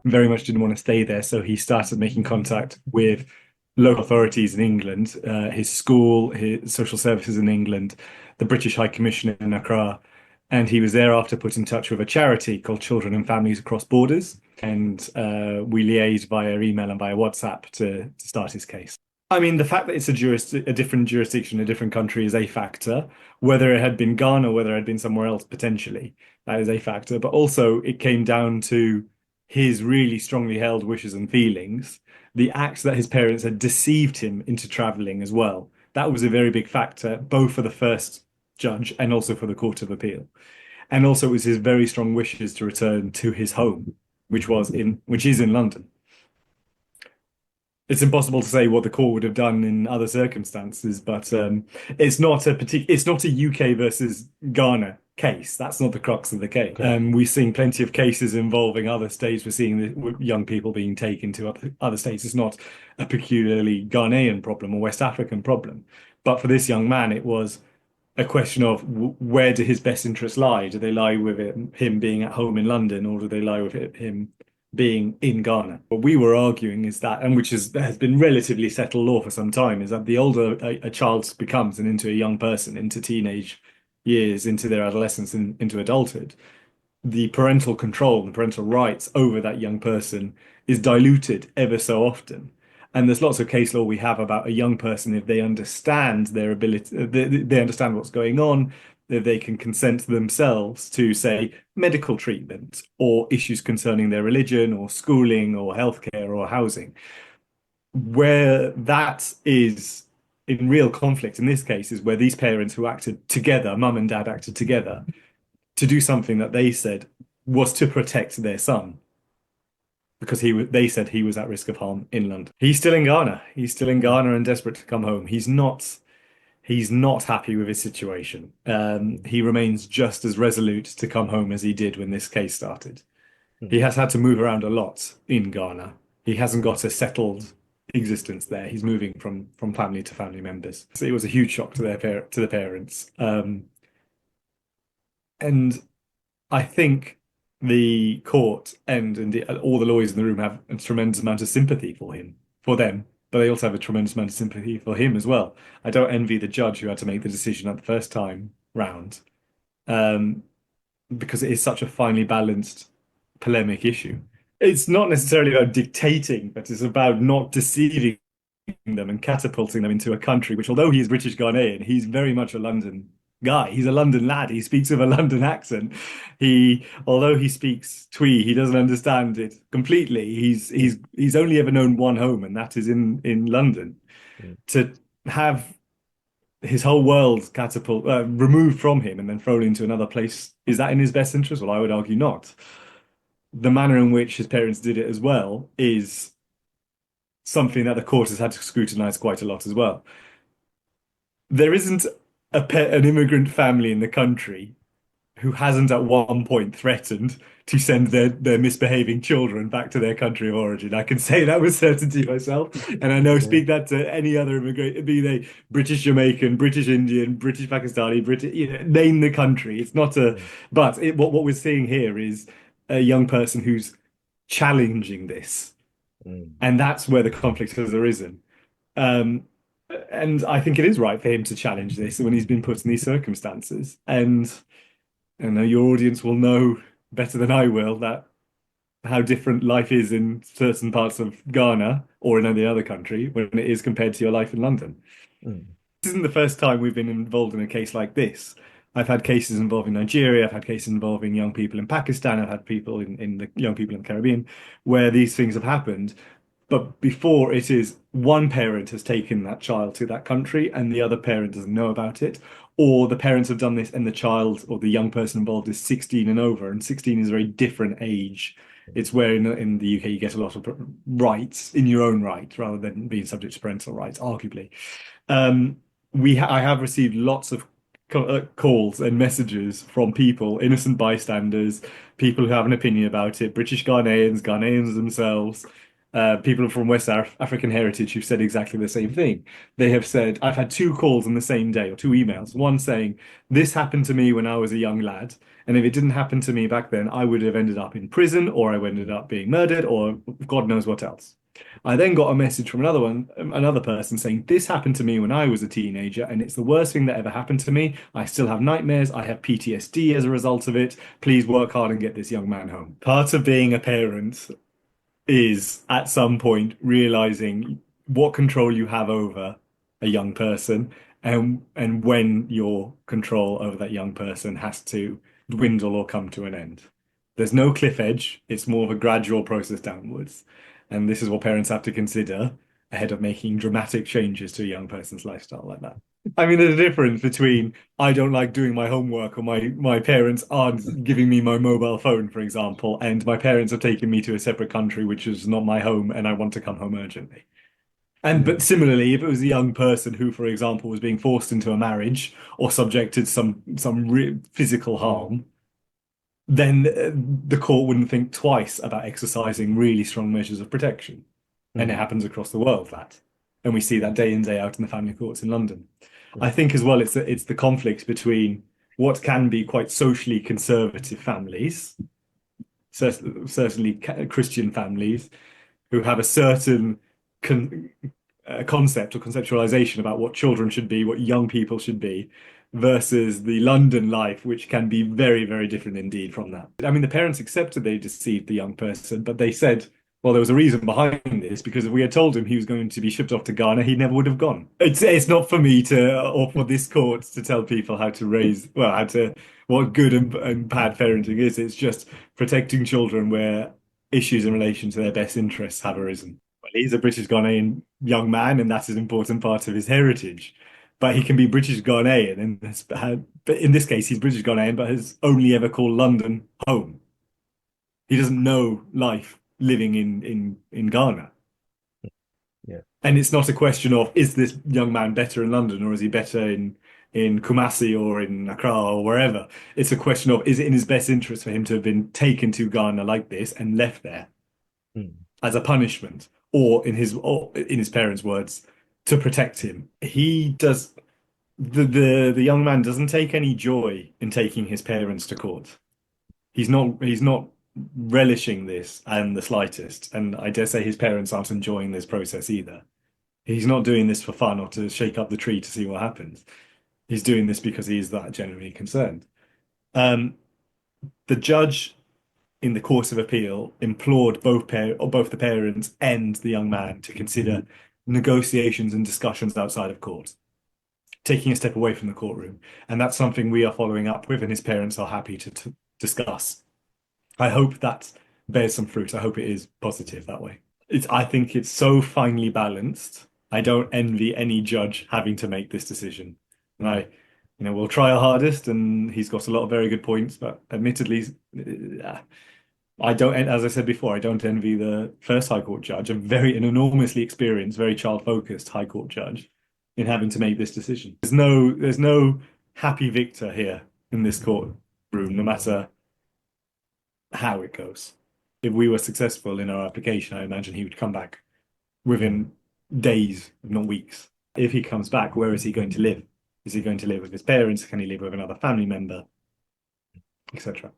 very much didn't want to stay there. So he started making contact with local authorities in England, his school, his social services in England, the British High Commission in Accra. And he was thereafter put in touch with a charity called Children and Families Across Borders. And we liaised via email and via WhatsApp to start his case. I mean, the fact that it's a different jurisdiction, a different country is a factor. Whether it had been Ghana, whether it had been somewhere else potentially, that is a factor. But also, it came down to his really strongly held wishes and feelings. The act that his parents had deceived him into traveling as well. That was a very big factor, both for the first judge and also for the Court of Appeal. And also, it was his very strong wishes to return to his home, which is in London. It's impossible to say what the court would have done in other circumstances, but it's not a UK versus Ghana case. That's not the crux of the case. Okay. We're seeing plenty of cases involving other states. We're seeing young people being taken to other states. It's not a peculiarly Ghanaian problem or West African problem. But for this young man, it was a question of where do his best interests lie? Do they lie with him being at home in London, or do they lie with him being in Ghana? What we were arguing is that, and which has been relatively settled law for some time, is that the older a child becomes and into a young person, into teenage years, into their adolescence, and into adulthood, the parental control and parental rights over that young person is diluted ever so often. And there's lots of case law we have about a young person, if they understand their ability, they understand what's going on, that they can consent themselves to, say, medical treatment or issues concerning their religion or schooling or healthcare or housing. Where that is in real conflict in this case is where these parents who acted together, mum and dad acted together to do something that they said was to protect their son because they said he was at risk of harm in London. He's still in Ghana. He's still in Mm. Ghana and desperate to come home. He's not happy with his situation. He remains just as resolute to come home as he did when this case started. He Mm. has had to move around a lot in Ghana. He hasn't got a settled existence there. He's moving from family to family members. So it was a huge shock to to the parents. And I think the court and all the lawyers in the room have a tremendous amount of sympathy for them, but they also have a tremendous amount of sympathy for him as well. I don't envy the judge who had to make the decision at the first time round, um, because it is such a finely balanced polemic issue. It's not necessarily about dictating, but it's about not deceiving them and catapulting them into a country which, although he is British Ghanaian, he's very much a London guy. He's a London lad. He speaks with a London accent. Although he speaks Twi, he doesn't understand it completely. Mm. He's only ever known one home, and that is in London. Mm. To have his whole world removed from him and then thrown into another place, is that in his best interest? Well, I would argue not. The manner in which his parents did it as well is something that the court has had to scrutinize quite a lot as well. There isn't an immigrant family in the country who hasn't at one point threatened to send their misbehaving children back to their country of origin. I can say that with certainty myself, and I know Okay. speak that to any other immigrant, be they British Jamaican, British Indian, British Pakistani, British, name the country. It's not a, Mm. but what we're seeing here is a young person who's challenging this, Mm. and that's where the conflict has arisen. Um, and I think it is right for him to challenge this when he's been put in these circumstances. And I know your audience will know better than I will that how different life is in certain parts of Ghana or in any other country when it is compared to your life in London. Mm. This isn't the first time we've been involved in a case like this. I've had cases involving Nigeria, I've had cases involving young people in Pakistan, I've had people in the young people in the Caribbean where these things have happened. But before it is one parent has taken that child to that country and the other parent doesn't know about it, or the parents have done this and the child or the young person involved is 16 and over, and 16 is a very different age. It's where in the UK you get a lot of rights in your own right rather than being subject to parental rights, arguably. Um, I have received lots of calls and messages from people, innocent bystanders, people who have an opinion about it, British Ghanaians, Ghanaians themselves, People from African heritage who've said exactly the same thing. They have said, I've had two calls on the same day or two emails, one saying, this happened to me when I was a young lad. And if it didn't happen to me back then, I would have ended up in prison or I would have ended up being murdered or God knows what else. I then got a message from another person saying, this happened to me when I was a teenager and it's the worst thing that ever happened to me. I still have nightmares. I have PTSD as a result of it. Please work hard and get this young man home. Part of being a parent is at some point realizing what control you have over a young person and when your control over that young person has to dwindle or come to an end. There's no cliff edge, it's more of a gradual process downwards. And this is what parents have to consider ahead of making dramatic changes to a young person's lifestyle like that. I mean, there's a difference between I don't like doing my homework or my parents aren't giving me my mobile phone, for example, and my parents have taken me to a separate country which is not my home and I want to come home urgently. And but Mm, similarly, if it was a young person who, for example, was being forced into a marriage or subjected to some re physical harm, then the court wouldn't think twice about exercising really strong measures of protection. And it mm, happens across the world that. And we see that day in, day out in the family courts in London. I mm, think as well it's the conflict between what can be quite socially conservative families, certainly Christian families, who have a certain con concept or conceptualization about what children should be, what young people should be, versus the London life, which can be very, very different indeed from that. I mean, the parents accepted they deceived the young person, but they said, well, there was a reason behind this because if we had told him he was going to be shipped off to Ghana, he never would have gone. It's not for me to, or for this court to tell people how to raise, well, how to, what good and bad parenting is. It's just protecting children where issues in relation to their best interests have arisen. Well, he's a British Ghanaian young man, and that's an important part of his heritage. But he can be British Ghanaian, but in this case, he's British Ghanaian, but has only ever called London home. He doesn't know life living in Ghana. yeah. And it's not a question of is this young man better in London or is he better in Kumasi or in Accra or wherever. It's a question of is it in his best interest for him to have been taken to Ghana like this and left there Mm, as a punishment, or in his parents' words, to protect him. He does the young man doesn't take any joy in taking his parents to court. He's not relishing this and the slightest, and I dare say his parents aren't enjoying this process either. He's not doing this for fun or to shake up the tree to see what happens. He's doing this because he's that genuinely concerned. Um, the judge in the course of appeal implored both the parents and the young man to consider negotiations and discussions outside of court, taking a step away from the courtroom. And that's something we are following up with, and his parents are happy to discuss. I hope that bears some fruit. I hope it is positive that way. I think it's so finely balanced. I don't envy any judge having to make this decision. And mm, we'll try our hardest, and he's got a lot of very good points, but admittedly, I don't, as I said before, I don't envy the first High Court judge, an enormously experienced, very child-focused High Court judge, in having to make this decision. There's no happy victor here in this courtroom, no matter how it goes. If we were successful in our application, I imagine he would come back mm. within days, if not weeks. If he comes back, where is he going to live? Is he going to live with his parents? Can he live with another family member, etc.?